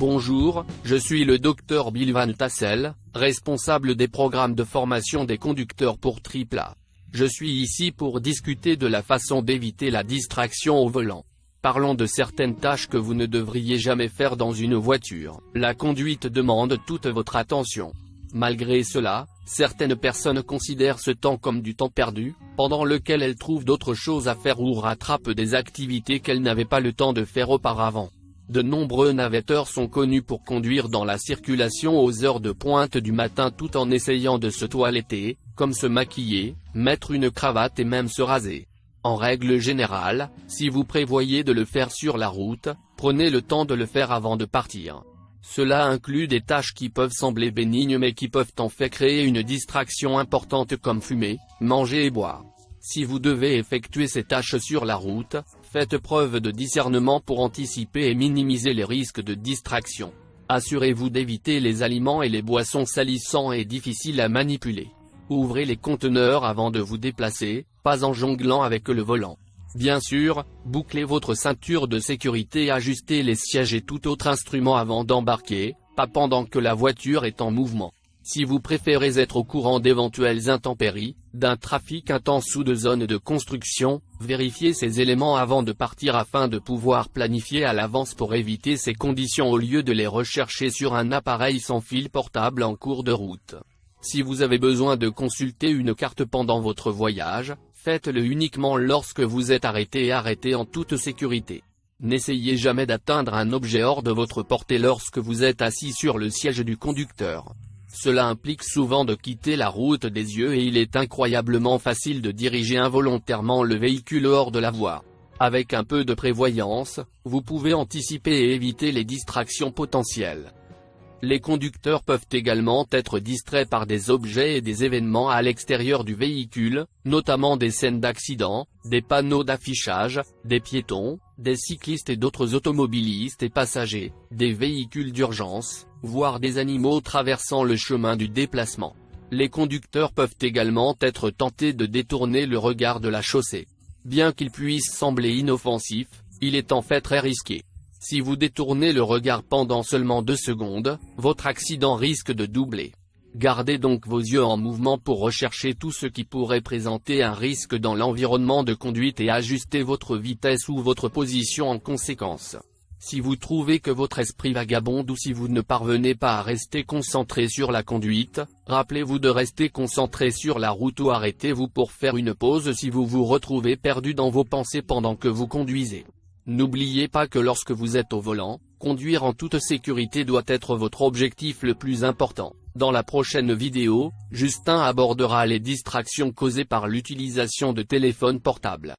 Bonjour, je suis le Dr Bill Van Tassel, responsable des programmes de formation des conducteurs pour AAA. Je suis ici pour discuter de la façon d'éviter la distraction au volant. Parlons de certaines tâches que vous ne devriez jamais faire dans une voiture. La conduite demande toute votre attention. Malgré cela, certaines personnes considèrent ce temps comme du temps perdu, pendant lequel elles trouvent d'autres choses à faire ou rattrapent des activités qu'elles n'avaient pas le temps de faire auparavant. De nombreux navetteurs sont connus pour conduire dans la circulation aux heures de pointe du matin tout en essayant de se toiletter, comme se maquiller, mettre une cravate et même se raser. En règle générale, si vous prévoyez de le faire sur la route, prenez le temps de le faire avant de partir. Cela inclut des tâches qui peuvent sembler bénignes mais qui peuvent en fait créer une distraction importante comme fumer, manger et boire. Si vous devez effectuer ces tâches sur la route, faites preuve de discernement pour anticiper et minimiser les risques de distraction. Assurez-vous d'éviter les aliments et les boissons salissants et difficiles à manipuler. Ouvrez les conteneurs avant de vous déplacer, pas en jonglant avec le volant. Bien sûr, bouclez votre ceinture de sécurité et ajustez les sièges et tout autre instrument avant d'embarquer, pas pendant que la voiture est en mouvement. Si vous préférez être au courant d'éventuelles intempéries, d'un trafic intense ou de zones de construction, vérifiez ces éléments avant de partir afin de pouvoir planifier à l'avance pour éviter ces conditions au lieu de les rechercher sur un appareil sans fil portable en cours de route. Si vous avez besoin de consulter une carte pendant votre voyage, faites-le uniquement lorsque vous êtes arrêté et arrêté en toute sécurité. N'essayez jamais d'atteindre un objet hors de votre portée lorsque vous êtes assis sur le siège du conducteur. Cela implique souvent de quitter la route des yeux et il est incroyablement facile de diriger involontairement le véhicule hors de la voie. Avec un peu de prévoyance, vous pouvez anticiper et éviter les distractions potentielles. Les conducteurs peuvent également être distraits par des objets et des événements à l'extérieur du véhicule, notamment des scènes d'accidents, des panneaux d'affichage, des piétons, des cyclistes et d'autres automobilistes et passagers, des véhicules d'urgence, voire des animaux traversant le chemin du déplacement. Les conducteurs peuvent également être tentés de détourner le regard de la chaussée. Bien qu'il puisse sembler inoffensif, il est en fait très risqué. Si vous détournez le regard pendant seulement 2 secondes, votre accident risque de doubler. Gardez donc vos yeux en mouvement pour rechercher tout ce qui pourrait présenter un risque dans l'environnement de conduite et ajustez votre vitesse ou votre position en conséquence. Si vous trouvez que votre esprit vagabonde ou si vous ne parvenez pas à rester concentré sur la conduite, rappelez-vous de rester concentré sur la route ou arrêtez-vous pour faire une pause si vous vous retrouvez perdu dans vos pensées pendant que vous conduisez. N'oubliez pas que lorsque vous êtes au volant, conduire en toute sécurité doit être votre objectif le plus important. Dans la prochaine vidéo, Justin abordera les distractions causées par l'utilisation de téléphones portables.